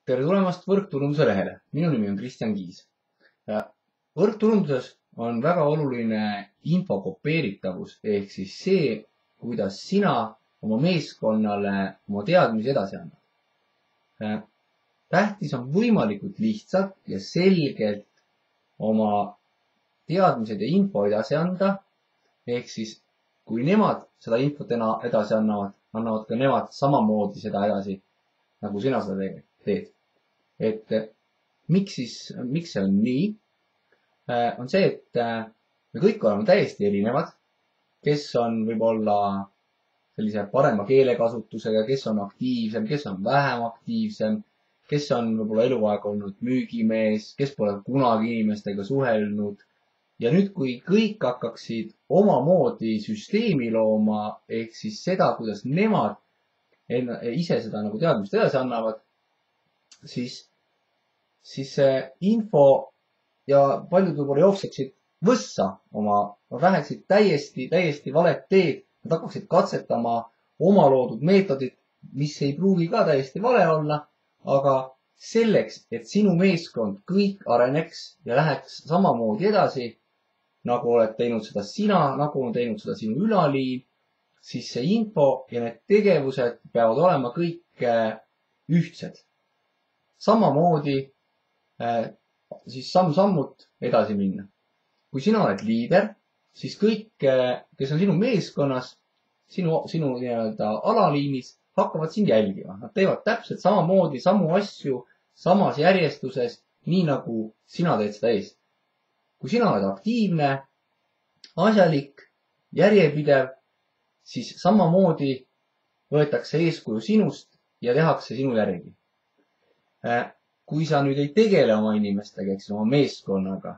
Tere tulemast võrkturunduse lehele. Minu nimi on Kristjan Kiis. Võrkturunduses on väga oluline info kopeeritavus ehk siis see, kuidas sina oma meeskonnale oma teadmisi edasi annad. Tähtis on võimalikult lihtsalt ja selgelt oma teadmised ja info edasi anda. Ehk siis, kui nemad seda infot edasi annavad ka nemad samamoodi seda edasi, nagu sina seda teed. Et miks see on nii? On see, et me kõik oleme täiesti erinevad, kes on võib-olla sellise parema keelekasutusega, kes on aktiivsem, kes on vähem aktiivsem, kes on võib-olla eluaeg olnud müügimees, kes pole kunagi inimestega suhelnud. Ja nüüd, kui kõik hakkaksid omamoodi süsteemi looma, ehk siis seda, kuidas nemad ise seda nagu teadmist edasi annavad, siis see info ja paljud võib-olla jookseksid võssa nad läheksid täiesti valet teed. Nad hakkaksid katsetama oma loodud meetodit, mis ei pruugi ka täiesti vale olla, aga selleks, et sinu meeskond kõik areneks ja läheks samamoodi edasi, nagu oled teinud seda sina, nagu on teinud seda sinu ülaliin, siis see info ja need tegevused peavad olema kõik ühtsed. Samamoodi siis samm-sammult edasi minna. Kui sina oled liider, siis kõik, kes on sinu meeskonnas, sinu nii-öelda alaliinis, hakkavad sind jälgima. Nad teevad täpselt samamoodi samu asju samas järjestuses, nii nagu sina teed seda eest. Kui sina oled aktiivne, asjalik, järjepidev, siis samamoodi võetakse eeskuju sinust ja tehakse sinu järgi. Kui sa nüüd ei tegele oma inimestega, eks oma meeskonnaga,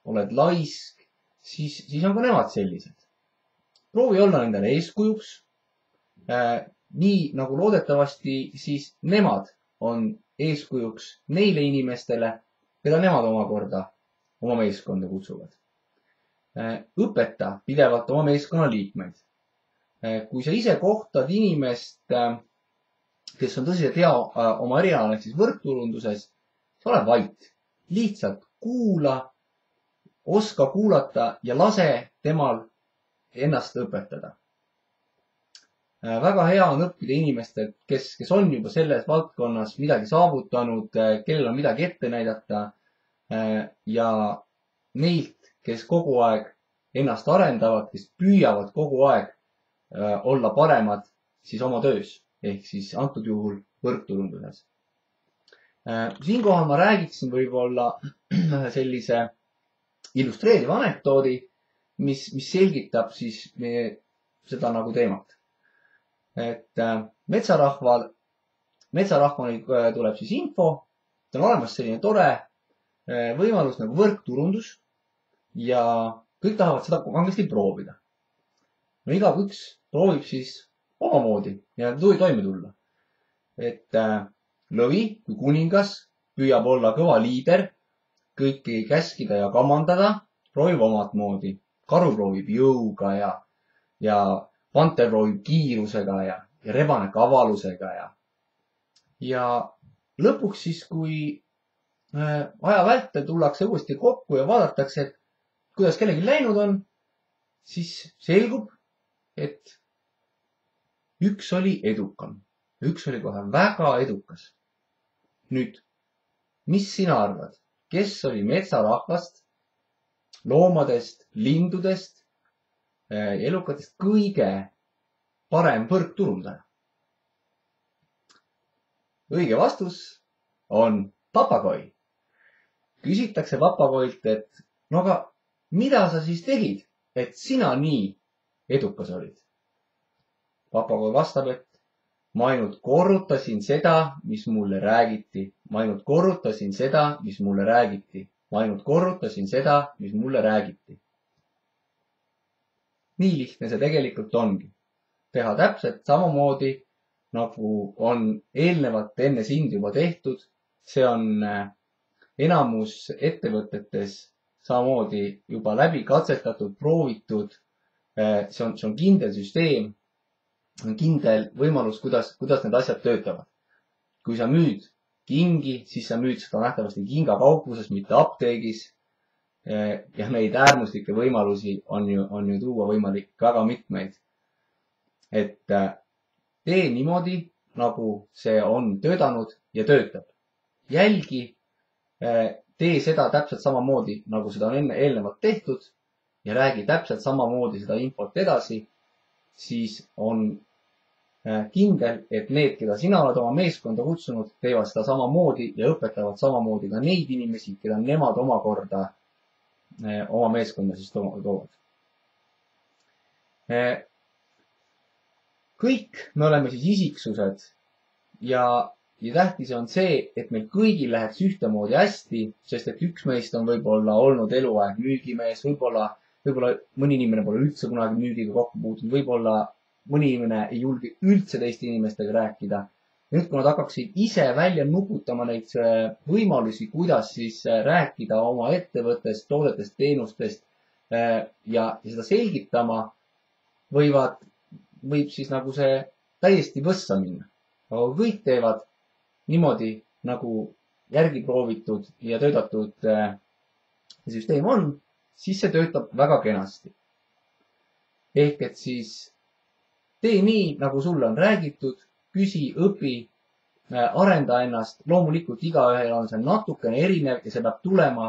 oled laisk, siis on ka nemad sellised. Proovi olla nendele eeskujuks. Nii nagu loodetavasti siis nemad on eeskujuks neile inimestele, keda nemad omakorda oma meeskonda kutsuvad. Õpeta pidevalt oma meeskonna liikmeid. Kui sa ise kohtad inimest, kes on tõsiselt hea oma erialal ehk siis võrkturunduses, sa ole vait. Lihtsalt kuula, oska kuulata ja lase temal ennast õpetada. Väga hea on õppida inimestelt, kes on juba selles valdkonnas midagi saavutanud, kellel on midagi ette näidata ja neilt, kes kogu aeg ennast arendavad, kes püüavad kogu aeg olla paremad siis oma töös. Ehk siis antud juhul võrkturunduses. Siinkohal ma räägiksin võib-olla sellise illustreeriva anekdoodi, mis selgitab siis seda nagu teemat. Et metsarahvani tuleb siis info, et on olemas selline tore võimalus nagu võrkturundus ja kõik tahavad seda kangesti proovida. No igaüks proovib siis omamoodi ja toime tulla. Et lõvi kui kuningas püüab olla kõva liider, kõiki käskida ja kamandada, proovib omat moodi. Karu proovib jõuga ja panter proovib kiirusega ja rebane kavalusega ja lõpuks siis, kui aja vältel tullakse uuesti kokku ja vaadatakse, et kuidas kellelgi läinud on, siis selgub, et üks oli edukam. Üks oli kohe väga edukas. Nüüd, mis sina arvad? Kes oli metsarahvast, loomadest, lindudest, elukatest kõige parem võrkturundaja? Õige vastus on papagoi. Küsitakse papagoilt, et no aga mida sa siis tegid, et sina nii edukas olid? Papagoi vastab, et ma ainult korrutasin seda, mis mulle räägiti. Ma ainult korrutasin seda, mis mulle räägiti. Ma ainult korrutasin seda, mis mulle räägiti. Nii lihtne see tegelikult ongi. Teha täpselt samamoodi, nagu on eelnevalt enne sind juba tehtud. See on enamus ettevõtetes samamoodi juba läbi katsetatud, proovitud. See on kindel süsteem. On kindel võimalus, kuidas need asjad töötavad. Kui sa müüd kingi, siis sa müüd seda nähtavasti kingakaupluses, mitte apteegis. Ja neid äärmuslikke võimalusi on ju tuua võimalik väga mitmeid. Et tee niimoodi, nagu see on töötanud ja töötab. Jälgi, tee seda täpselt samamoodi, nagu seda on eelnevalt tehtud ja räägi täpselt samamoodi seda infot edasi, siis on kindel, et need, keda sina oled oma meeskonda kutsunud, teevad seda samamoodi ja õpetavad samamoodi ka neid inimesi, keda nemad omakorda oma meeskonda siis toovad. Kõik me oleme siis isiksused ja tähtis on see, et meil kõigil läheks ühtemoodi hästi, sest et üks meist on võib-olla olnud eluaeg müügimees, võib-olla mõni inimene pole üldse kunagi müügiga kokku puutunud, võib-olla mõni inimene ei julge üldse teiste inimestega rääkida. Nüüd, kui nad hakkaksid ise välja nuputama neid võimalusi, kuidas siis rääkida oma ettevõttest, toodetest, teenustest ja seda selgitama, võib siis nagu see täiesti võssa minna. Aga kui kõik teevad niimoodi, nagu järgi proovitud ja töötatud süsteem on, siis see töötab väga kenasti. Ehk et siis tee nii, nagu sulle on räägitud, küsi, õpi, arenda ennast. Loomulikult igaühel on see natukene erinev ja see peab tulema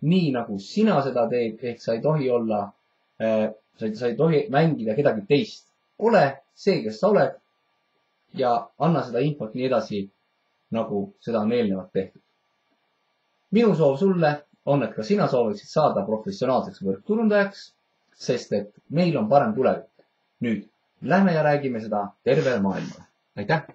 nii, nagu sina seda teed, ehk sa ei tohi olla, sa ei tohi mängida kedagi teist. Ole see, kes sa oled ja anna seda infot nii edasi, nagu seda on eelnevalt tehtud. Minu soov sulle on, et ka sina sooviksid saada professionaalseks võrkturundajaks, sest et meil on parem tulevik. Nüüd lähme ja räägime seda tervele maailmale. Aitäh!